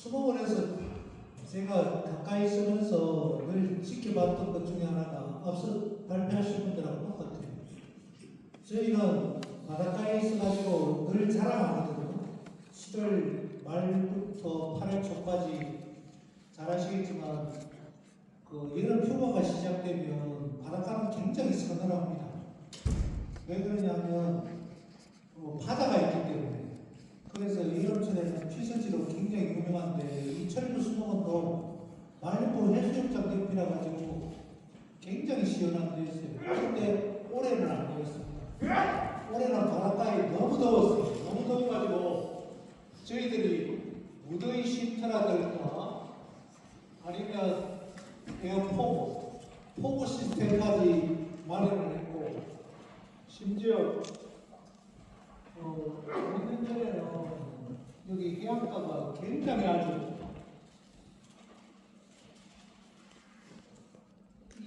수목원에서 제가 가까이 있으면서 늘 지켜봤던 것 중에 하나가 앞서 발표하신 분들하고 똑같아요. 저희는 바닷가에 있어가지고 늘 자랑하거든요. 7월 말부터 8월 초까지 잘 아시겠지만 여름 휴가가 시작되면 바닷가는 굉장히 서늘합니다. 왜 그러냐면 바다가 있기 때문에. 그래서 여름철에는 피서지로 굉장히 유명한데 이 철도 수목원도 말고 해수욕장 옆이라 가지고 굉장히 시원한 데 있어요. 그런데 올해는 안 되었습니다. 올해는 바닷가에 너무 더웠어요. 너무 더워가지고 저희들이 무더위 쉼터라든가 아니면 포구 시스템까지 마련을 했고, 심지어 2년 전에는 여기 해안가가 굉장히 아주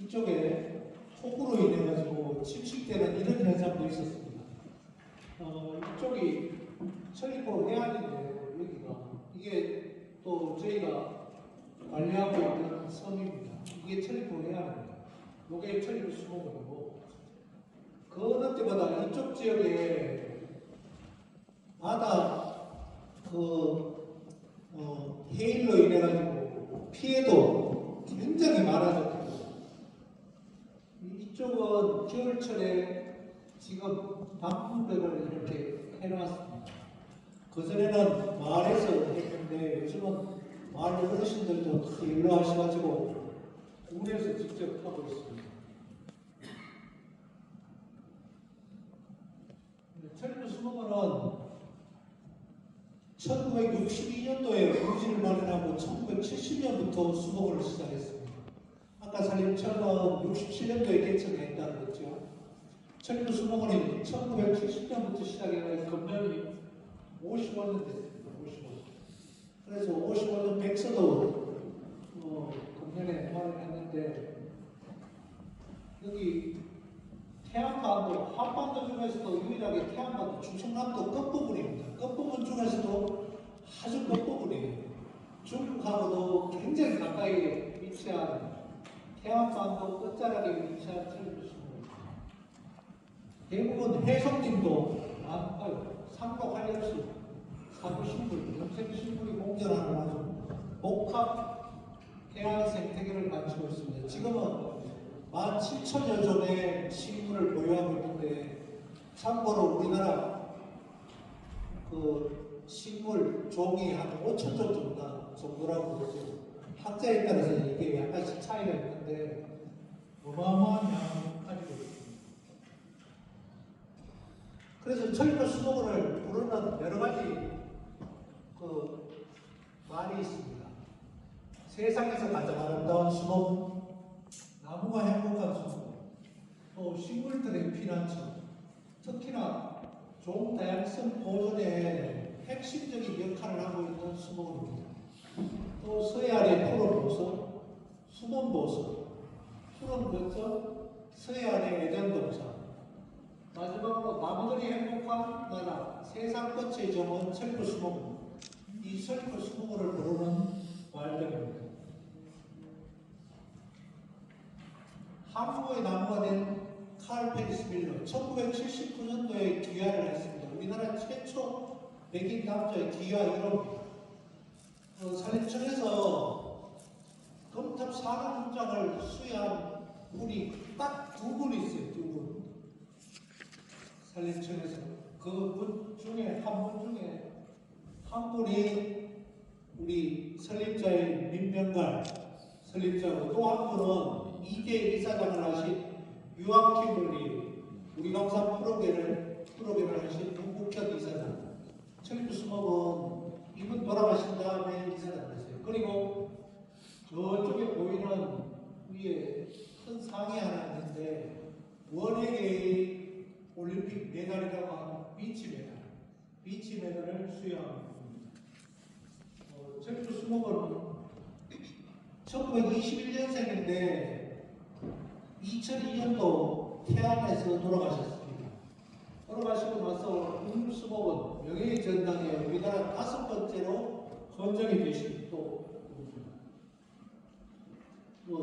이쪽에 폭우로 인해 가지고 침식되는 이런 현상도 있었습니다. 이쪽이 천리포 해안인데 이게 또 저희가 관리하고 있는 섬입니다. 이게 천리포 해안입니다. 이게 천리포 수목원이고, 그 어느 때보다 이쪽 지역에 바다 해일로 인해 가지고 피해도 굉장히 많아졌고, 이쪽은 겨울철에 지금 방풍벽을 이렇게 해놨습니다. 그전에는 마을에서 했는데 요즘은 마을 어르신들도 다 일로 하셔가지고 군에서 직접 하고 있습니다. 철도 수목원은 1962년도에 부지를 마련하고 1970년부터 수목원을 시작했습니다. 아까 산림청은 67년도에 개청했다고 했죠. 철도 수목원이 1970년부터 시작해서 금년이 55년 됐습니다. 55년. 그래서 55년 백서도 금년에 마련했는데, 여기 태안반도, 한반도 중에서도 유일하게 태안반도 충청남도 끝부분입니다. 끝부분 중에서도 아주 끝부분이에요. 중국하고도 굉장히 가까이 위치한 태안반도 끝자락에 위치한 철도 수목원입니다. 대부분 해성림도 많고요. 상록 한력수, 사부신물, 염색신물이 공존하는 아주 복합 해안 생태계를 갖추고 있습니다. 지금은 17,000여 종의 식물을 보유하고 있는데, 참고로 우리나라 식물 종이 한 5,000종 정도라고 그러죠. 학자에 따라서 이게 약간씩 차이가 있는데 어마어마한 양을 가지고 있습니다. 그래서 철도 수목원을 부르는 여러 가지 말이 있습니다. 세상에서 가장 아름다운 수목원, 나무가 행복한 수목원, 또 식물들의 피난처, 특히나 종 다양성 보존에 핵심적인 역할을 하고 있는 수목원입니다. 또 서해안의 푸른 보석, 수문보석, 푸른 거점, 서해안의 애정동산, 마지막으로 나무들이 행복한 나라, 세상 끝의 정원 철도 수목원, 이 철도 수목원을 부르는 말들입니다. 한국의 나무가 된 칼 페리스 밀러, 1979년도에 귀화를 했습니다. 우리나라 최초 백인 남자의 귀화 1호입니다. 산림청에서 검탑 산업 훈장을 수여한 분이 딱 2분 있어요. 2분. 산림청에서 그 분 중에 한 분이 우리 설립자의 민병갈 설립자고, 또 한 분은 2대 이사장을 하신 유학킴블리, 우리 강사 프로그램을 하신 문국현 이사장. 철도 수목원 이분 돌아가신 다음에 이사장 됐어요. 그리고 저쪽에 보이는 위에 큰 상이 하나 있는데, 원액의 올림픽 메달이라고 하는 비치 메달을 수여하고 있습니다. 철도 수목원은 1921년생인데 2002년도 태안에서 돌아가셨습니다. 돌아가시고 나서 국립수목원 명예의 전당에 우리나라 5번째로 건정이 되신 또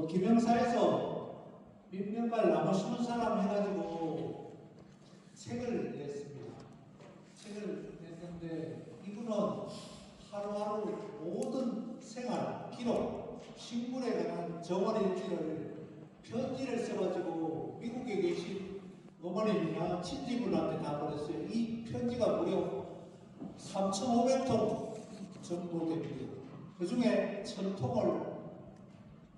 김영사에서 민병갈 나무 심은 사람 해가지고 책을 냈습니다. 책을 냈는데 이분은 하루하루 모든 생활, 기록, 식물에 관한 정원일지를 편지를 써가지고 미국에 계신 어머님이나 친지분한테 다 보냈어요. 이 편지가 무려 3,500통 정도 됩니다. 그 중에 1,000통을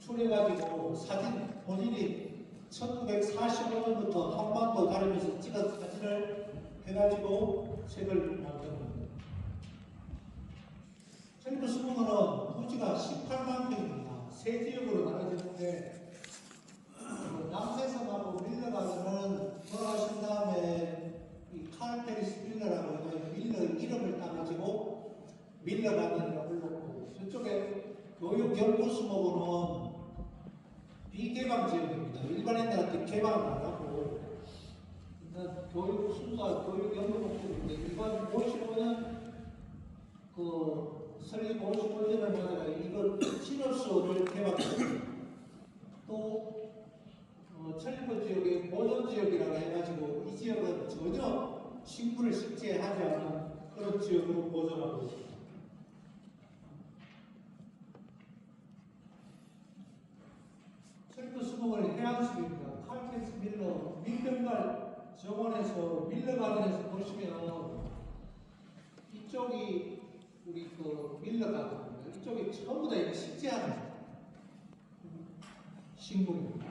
출해가지고 사진 본인이 1945년부터 한반도 다니면서 찍은 사진을 해가지고 책을 만듭니다. 첼리프 수목원은 토지가 18만 평입니다. 세 지역으로 나눠지는데 남세섬하고 밀러가든은 돌아가신 다음에 이 칼 페리스 밀러라고 해서 밀러 이름을 따가지고 밀러가든이라고 불렀고 저쪽에 교육연구수목원은 비개방 지역입니다. 일반인들한테 개방을 안 하고 교육 순서, 교육 연구 목적인데 이번 55년 설립 55년을 맞아가 이거 치료소를 개방했습니다. 또 첼리프 지역의 보존 지역이라고 해가지고 이 지역은 전혀 식물을 식재하지 않은 그런 지역으로 보존하고 있습니다. 첼리프 수목원의 해안숲입니다. 칼펜스 밀러, 밀병갈 정원에서 밀러가든에서 보시면 이쪽이 우리 밀러가든입니다. 이쪽이 전부 다 식재하는 식물입니다.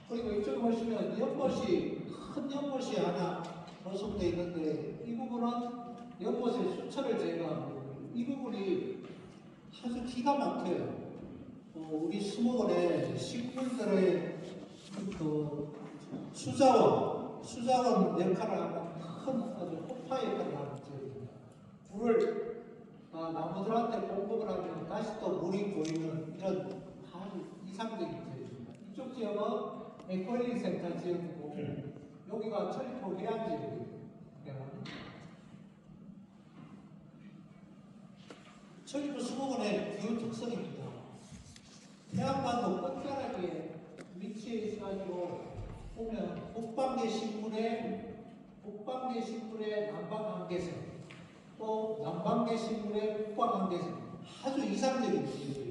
그리고 이쪽에 보시면 연못이 큰 연못이 하나 조성되어 있는데 이 부분은 연못의 수철을 제거하고 이 부분이 아주 기가 막혀요. 우리 수목원의 식물들의 수자원 역할을 하는 큰 아주 호파 역할을 하는 지역입니다. 물을 나무들한테 공급을 하면 다시 또 물이 고이는 이런 아주 이상적인 지역입니다. 이쪽 지역은 에코힐링 센터 지역이고 여기가 첼리프 해안 지역입니다. 첼리프 수목원의 기후 특성입니다. 태양반도 끝자락에 위치해 있어가지고 보면 북방계 식물의 남방 한계선 또 남방계 식물의 북방 한계선 아주 이상적인 지역이에요.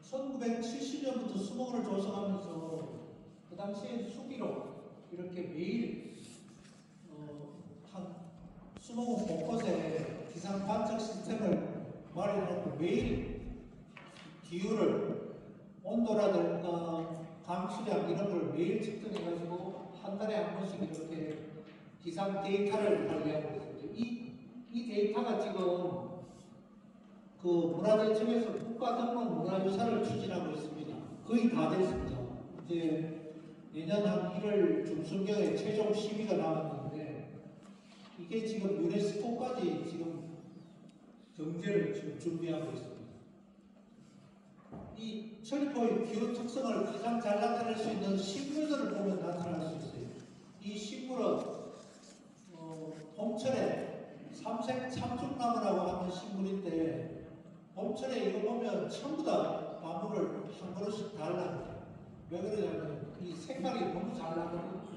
1970년부터 수목원을 조성하면서 그 당시에 수기로 이렇게 매일 수목원 곳곳에 기상 관측 시스템을 마련하고 매일 기후를 온도라든가 강수량 이런 걸 매일 측정해가지고 한 달에 한 번씩 이렇게 기상 데이터를 관리하고 있습니다. 이 데이터가 지금 문화재청에서 국가등록 문화유산을 추진하고 있습니다. 거의 다 됐습니다. 이제 내년 한 1월 중순경에 최종 심의가 나왔는데 이게 지금 유네스코까지 지금 경제를 지금 준비하고 있습니다. 이 첼리프의 기후 특성을 가장 잘 나타낼 수 있는 식물들을 보면 나타날 수 있어요. 이 식물은 봄철에 삼색 참중나무라고 하는 식물인데 봄철에 이거 보면 전부 다 나무를 한 그루씩 달라요. 왜 그러냐면 이 색깔이 너무 잘 나거든요.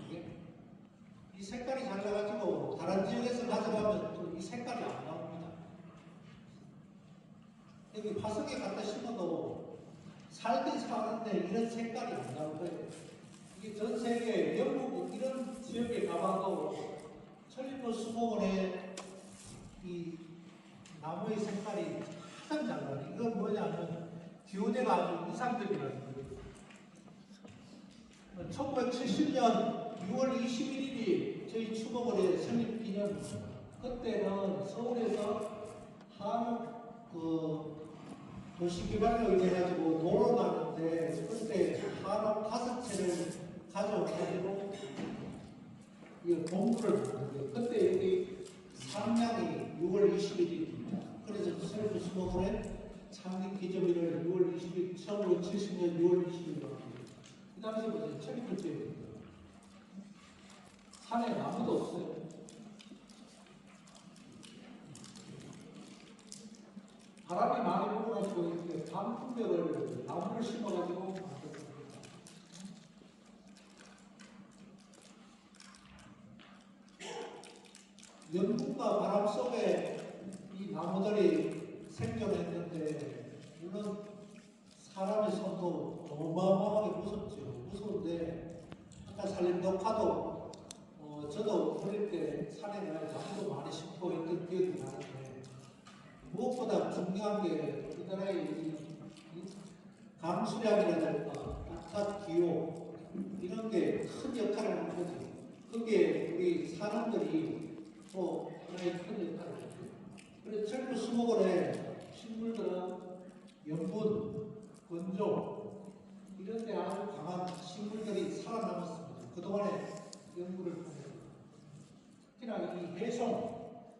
이 색깔이 잘 나가지고 다른 지역에서 가져가면 또 이 색깔이 안 나옵니다. 여기 화석에 갖다 심어도 살긴 사는데 이런 색깔이 안 나올 거예요. 이게 전 세계 영국 이런 지역에 가봐도 첼리프 수목원의 이 나무의 색깔이 가장 잘 나요. 이건 뭐냐면 기후대가 아주 이상적이라는 거예요. 1970년 6월 21일이 저희 수목원의 설립 기념입니다. 그때는 서울에서 한옥 도시개발로 인해가지고 도로 가는데 그때 한옥 5채를 가져와가지고 이 공부를 하는데 그때 여기 상량이 6월 21일입니다. 그래서 첼리프 수목원의 창립 기념일을 6월 20일, 1970년 6월 20일로 합니다. 그 당시부터 첼리프 지역입니다. 산에 나무도 없어요. 바람이 많이 불어가지고 이렇게 방풍벽을 나무를 심어가지고 만들었습니다. 연분과 바람 속에 이 나무들이 생존했는데, 물론 사람의 손도 어마어마하게 무섭죠. 무서운데 아까 살린 녹화도 저도 어릴 때 산에 가서 나무도 많이 심고 있던 기억이 나는데, 무엇보다 중요한 게 우리나라의 이 강수량이라든가 바깥 기후 이런 게 큰 역할을 하는 거지. 그게 우리 사람들이 또 하나의 큰 역할을 해요. 그래서 철도 수목원에 식물들은 염분, 건조 이런 데 아주 강한 식물들이 살아남았습니다. 그동안의 연구를 통해서. 특히나 이 해송,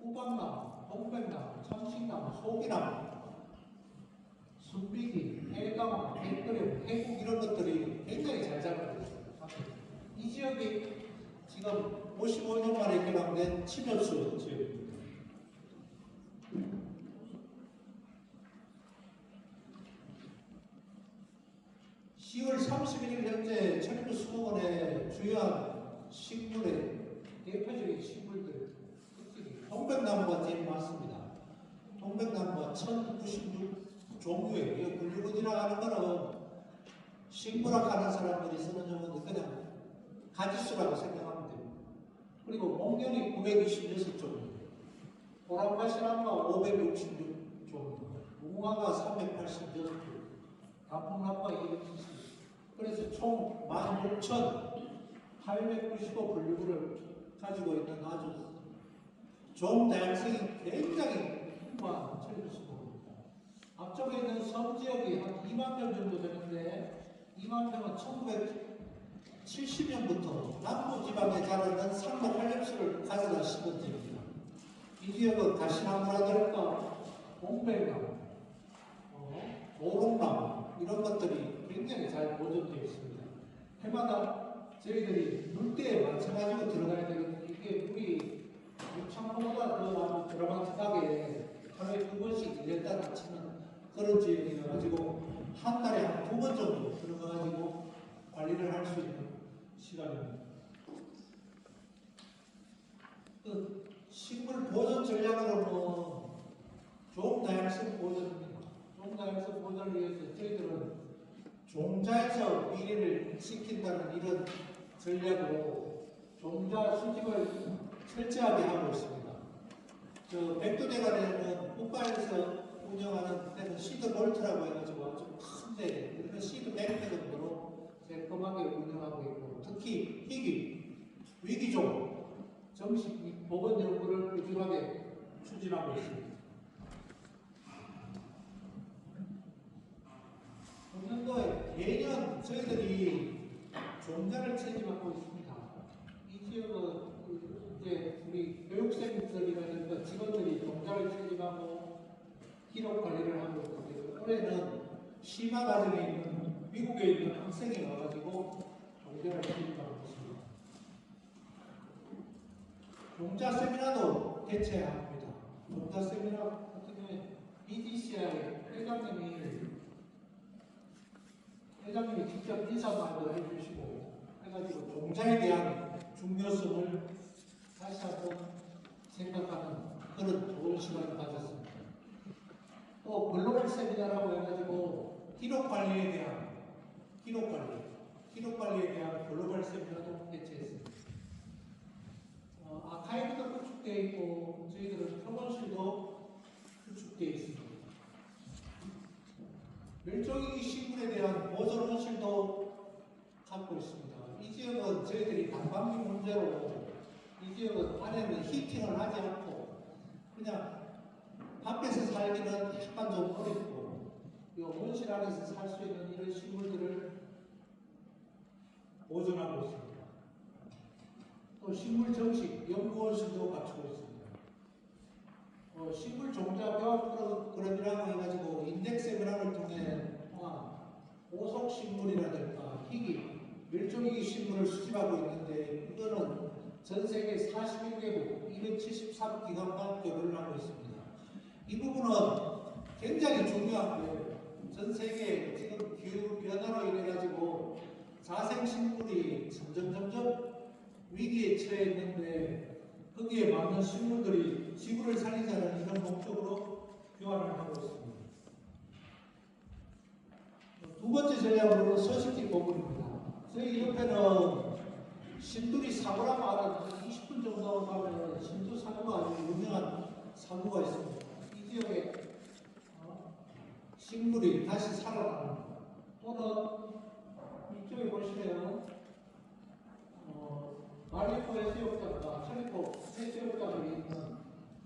우박나무, 동백나무, 청식나무, 소기나무, 순비기, 해강, 백그램, 해국 이런 것들이 굉장히 잘 자라고 있습니다. 이 지역이 지금 55년 만에 개방된 침엽수 지역입니다. 10월 31일 현재 철도 수목원의 주요한 식물의 대표적인 식물들 특징이 동백나무가 제일 많습니다. 동백나무가 1096종류예요. 분류군이라고 하는 거는 식물학 하는 사람들이 쓰는 용어는 그냥 가지수라고 생각하면 됩니다. 그리고 목련이 926종류, 보람가시나무가 566종류, 무궁화가 386종류, 단풍나무가 270. 그래서 총 16,895 분류구를 가지고 있는 아주 종 다양성이 굉장히 풍부한 철도수목원입니다. 앞쪽에 있는 섬지역이 한 2만 명 정도 되는데, 2만 명은 1970년부터 남부지방에 자라는 상록 활력수를 가져다 심은 지역입니다. 이 지역은 가시나무라든가 동백나무, 오롱나무 이런 것들이 굉장히 잘 보존되어 있습니다. 해마다 저희들이 물때에 맞춰가지고 들어가야 되거든요. 이게 물이 유창보다 더 드라마틱하게 하루에 2번씩 1년당 치는 그런 지역이라 가지고 한 달에 한 2번 정도 들어가가지고 관리를 할 수 있는 시간입니다. 그 식물 보존 전략으로는 종 다양성 보존입니다. 종 다양성 보존을 위해서 저희들은 종자에서 비례를 시킨다는 이런 전략으로 종자 수집을 철저하게 하고 있습니다. 저 백두대간에는 국가에서 운영하는 데는 시드 볼트라고 해가지고 아주 큰데 우리는 시드 100개 정도로 새콤하게 운영하고 있고, 특히 희귀, 위기종 정식 보건 연구를 꾸준하게 추진하고 있습니다. 작년도에 매년 저희들이 종자를 채집하고 있습니다. 이 지역은 이제 우리 교육생들이라든가 직원들이 종자를 채집하고 기록 관리를 하고 있는데, 올해는 심화 과정에 있는 미국에 있는 학생이 와가지고 종자를 채집하고 있습니다. 종자 세미나도 개최합니다. 종자 세미나 같은 경우에 BDCI 회장님이 직접 인사말도 해주시고 해가지고 종자에 대한 중요성을 다시 한번 생각하는 그런 좋은 시간을 가졌습니다. 또 글로벌 세미나라고 해가지고 기록 관리에 대한 글로벌 세미나도 개최했습니다. 아카이브도 구축되어 있고 저희들은 표본실도 구축되어 있습니다. 멸종위기 식물에 대한 보존 원실도 갖고 있습니다. 이 지역은 저희들이 난방비 문제로 이 지역은 안에는 히팅을 하지 않고 그냥 밖에서 살기는 약간 좀 어렵고 이 온실 안에서 살 수 있는 이런 식물들을 보존하고 있습니다. 또 식물 정식 연구원실도 갖추고 있습니다. 식물 종자 교합 프로그램이라고 해가지고 인덱스 세미나를 통해 오속 식물이라든가 희귀, 멸종위기 식물을 수집하고 있는데, 이거는 전 세계 41개국 273기관과 교류를 하고 있습니다. 이 부분은 굉장히 중요한 게 전 세계 지금 기후 변화로 인해 가지고 자생식물이 점점 위기에 처해 있는데 거기에 맞는 식물들이 지구를 살리자는 이런 목적으로 교환을 하고 있습니다. 두 번째 전략으로는 서식지 보급입니다. 저희 옆에는 신두리 사고라고 하는 20분 정도 가면 신두 사고가 아주 유명한 사고가 있습니다. 이 지역에 식물이 다시 살아납니다. 또는 이쪽에 보시면 말리포 해수욕장과 찰리포 해수욕장에 있는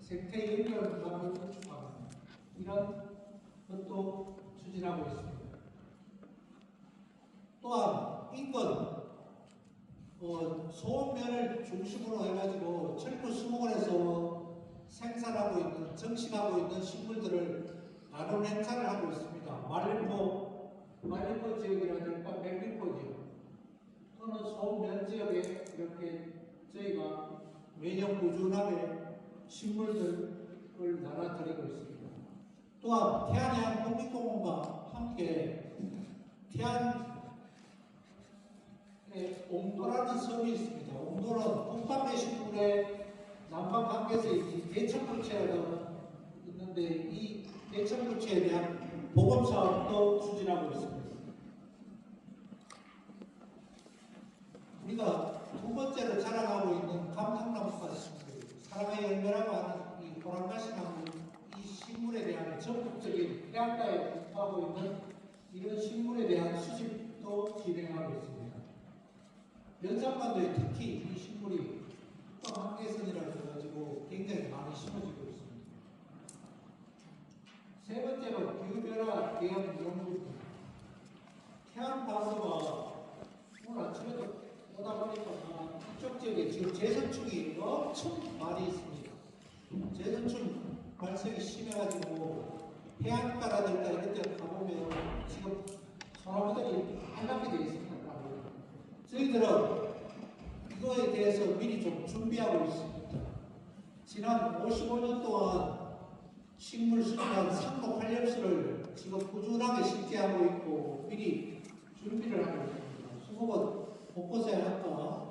생태 연결망을 구축하는 이런 것도 추진하고 있습니다. 또한 인근 소원면을 중심으로 해가지고 찰리포 수목원에서 생산하고 있는 정식하고 있는 식물들을 나눔 행사를 하고 있습니다. 말리포 지역이라든가 백리포 지역 또는 소면 지역에 이렇게 저희가 매년 꾸준하게 식물들을 나눠드리고 있습니다. 또한 태안해안 국립공원과 함께 태안에 옹도라는 섬이 있습니다. 옹도는 북방배 식물의 남방 관계에서 대청부채가 있는데 이 대청부채에 대한 보건 사업도 추진하고 있습니다. 우리가 두 번째로 자랑하고 있는 감탕나무가 있습니다. 사랑의 열매라고 하는 이 호랑가시나무 이 식물에 대한 전국적인 해안가에 하고 있는 이런 식물에 대한 수집도 진행하고 있습니다. 연산반도에 특히 이 식물이 북방 한계선이라고 해가지고 굉장히 많이 심어지고 있습니다. 세 번째로 기후변화 대응 연구입니다. 태안반도가 오늘 아침에도 오다 보니까 이쪽 지역에 지금 제선충이 엄청 많이 있습니다. 제선충 발생이 심해가지고 해안가라든가 이런 데 가보면 지금 소나무들이 빨갛게 되어 있습니다. 저희들은 이거에 대해서 미리 좀 준비하고 있습니다. 지난 55년 동안 식물 수집한 상록 활력수를 지금 꾸준하게 식재하고 있고 미리 준비를 하고 있습니다. 수목원 곳곳에 아까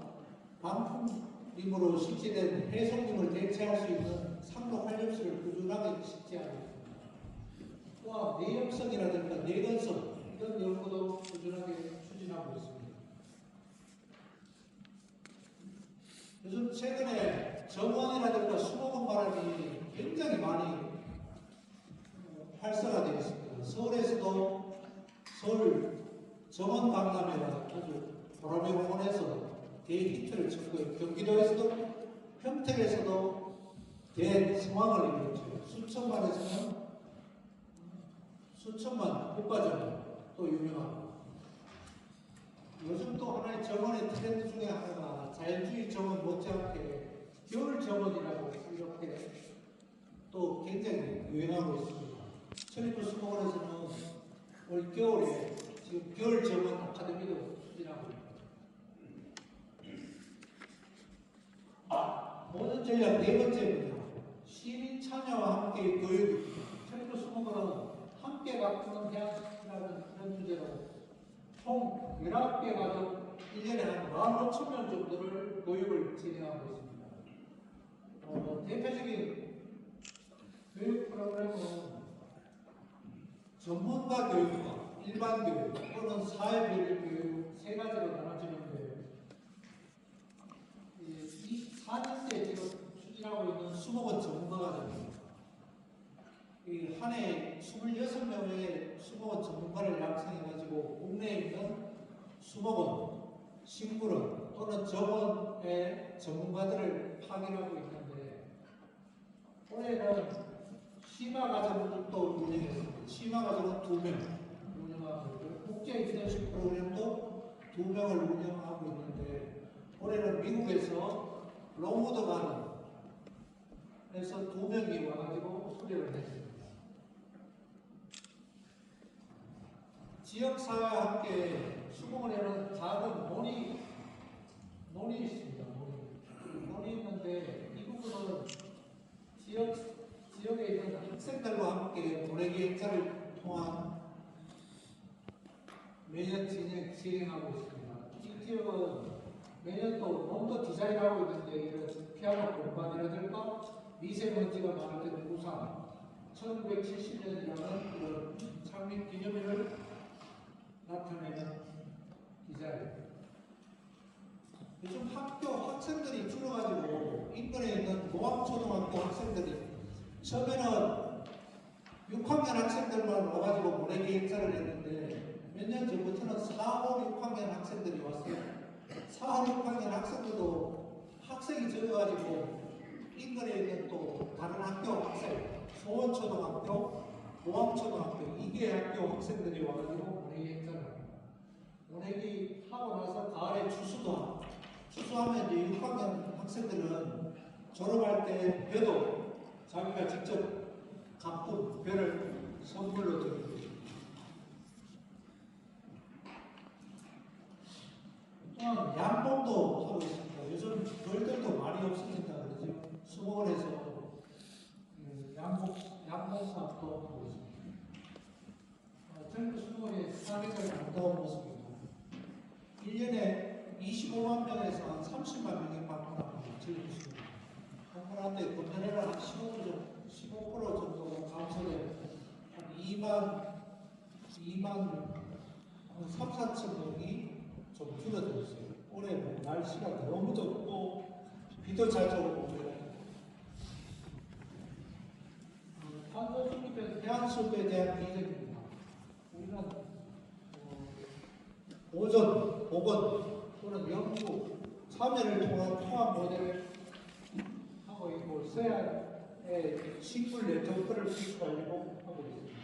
방풍림으로 식재된 해송림을 대체할 수 있는 상록 활력수를 꾸준하게 식재하고 있습니다. 또한 내역성이라든가 내건성 이런 연구도 꾸준하게 추진하고 있습니다. 요즘 최근에 정원이라든가 수목원 바람이 굉장히 많이 활성화되어 있습니다. 서울에서도 서울 정원 박람회가 아주 보라매공원에서 대히트를 쳤고요. 경기도에서도 평택에서도 대성황을 이뤘죠. 수천만에서는 수천만 국가정원 또 유명하고 요즘 또 하나의 정원의 트렌드 중에 하나가 자연주의 정원 못지않게 겨울 정원이라고 이렇게 또 굉장히 유행하고 있습니다. 찰리포 수목원에서는 올 겨울에 지금 겨울 정원 아카데미도 추진하고 있습니다. 모든 전략 네 번째입니다. 시민 참여와 함께 교육입니다. 찰리포 수목원은 함께 가꾸는 대학이라는 그런 주제로 총 11개 가족 1년에 한 15,000명 정도를 교육을 진행하고 있습니다. 대표적인 교육 프로그램은 전문가 교육과 일반 교육 또는 사회별 교육 세 가지로 나눠지는데 이 4년째 지금 추진하고 있는 수목원 전문가과정입니다. 한 해 26명의 수목원 전문가를 양성해가지고 국내에 있는 수목원, 식물원 또는 정원의 전문가들을 파견하고 있는데 올해는 심화과정도 운영했습니다. 심화과정은 2명 운영하고 있고요. 국제 인턴십 프로그램도 2명을 운영하고 있는데 올해는 미국에서 롱우드 가든에서 2명이 와가지고 수료를 했습니다. 지역사회와 함께 수목원에는 작은 논이 있습니다. 논이 있는데 이 부분은 지역에 있는 학생들과 함께 모래기 행사를 통한 매년 진행하고 있습니다. 이 지역은 매년 또 몸도 디자인하고 있는데 이런 피아노 공간이라든가 미세먼지가 많을 때 부산 1970년이라는 그런 창립 기념일을 나타내는 디자인. 요즘 학교 학생들이 줄어가지고 인근에 있는 노암초등학교 학생들이 처음에는 6학년 학생들만 와가지고 모래기 행사를 했는데 몇 년 전부터는 4, 5, 6학년 학생들이 왔어요. 4, 5, 6학년 학생들도 학생이 적어가지고 인근에 있는 또 다른 학교 학생, 소원초등학교, 노암초등학교, 2개 학교 학생들이 와가지고 모래기 행사를 합니다. 모래기 하고 나서 가을에 추수하면 이제 6학년 학생들은 졸업할 때 배도 자기가 직접 가꾼 배를 선물로 드립니다. 또한 양봉도 하고 있습니다. 요즘 벌들도 많이 없어진다 그러죠. 수목원에서 양봉사업도 하고 있습니다. 젊은 수목원의 사회적 아름다운 모습입니다. 1년에 25만 명에서 한 30만 명이 방문합니다. 젊은 수목원. 방문하는데 금년에는 한 15% 정도 감소되고 한 2만 3, 4천 명이 좀 줄어들었어요. 올해 뭐 날씨가 너무 덥고 비도 자주 오고 탄소 중립의 해안숲에 대한 비전입니다. 우리는 보건 또는 연구, 참여를 통한 통합 모델을 하고 있고 서해안의 식물 네트워크를 구축하려고 하고 있습니다.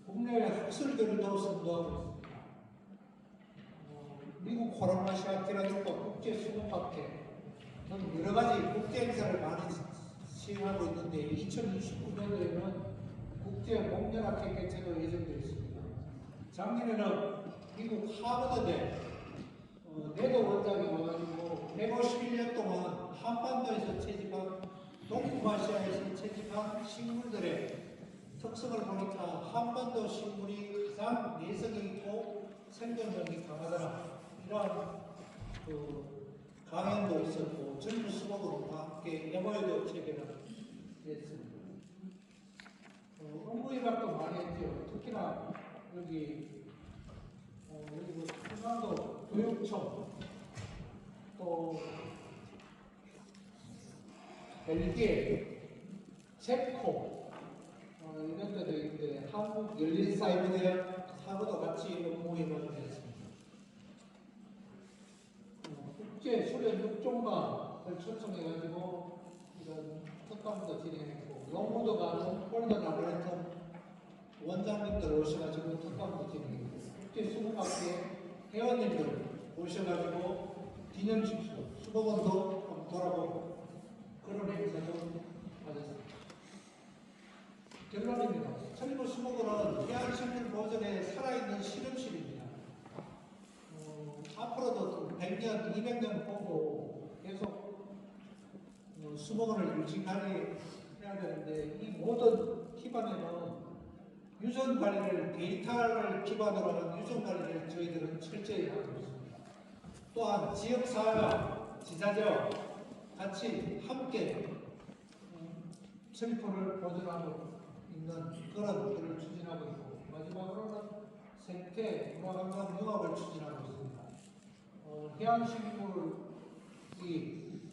국내 학술교류도 선도하고 있습니다. 미국 코로나시아티라든가 국제수목학회 등 여러 가지 국제 행사를 많이 시행하고 있는데 2029년도에는 국제 목련학회 개최도 예정되어 있습니다. 작년에는 미국 하버드대 네도 원장이 와가지고 151년 동안 한반도에서 채집한 동북아시아에서 채집한 식물들의 특성을 보니까 한반도 식물이 가장 내성이 있고 생존력이 강하더라. 이러한 강연도 있었고 젊은 수목으로과 함께 에버에도 체결을 했습니다. 업무회박도 많이 했죠. 특히나 여기 뭐 충남도 교육청 또 벨기에, 체코 이런 데도 있는데 한국 열린사이버대학하고도 같이 업무회박을 했습니다. 국제 수련 육종과를 초청해가지고 이런 특강도 진행했고 연구도 가는 폴더 라보레토리 원장님들 오셔가지고 특강도 진행했고 국제 수목학회 회원님들 오셔가지고 기념식 수목원도 한번 돌아보고 그런 행사도 가졌습니다. 결론입니다. 천리부 수목원은 해안식물 보존에 살아있는 실험실입니다. 앞으로도 100년, 200년 보고 계속 수목원을 유지하게 해야 되는데 이 모든 기반에는 유전 관리를 데이터를 기반으로 하는 유전 관리를 저희들은 철저히 하고 있습니다. 또한 지역사회와 지자체와 같이 함께 천리포를 보존하고 있는 그런 것들을 추진하고 있고 마지막으로는 생태 문화관광 융합을 추진하고 있습니다. 해양식물이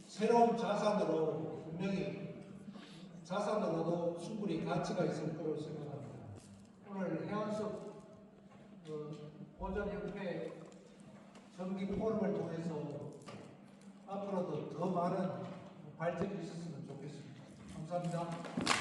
새로운 자산으로 분명히 자산으로도 충분히 가치가 있을 거라고 생각합니다. 오늘 해안숲 보존협회 정기 포럼을 통해서 앞으로도 더 많은 발전이 있었으면 좋겠습니다. 감사합니다.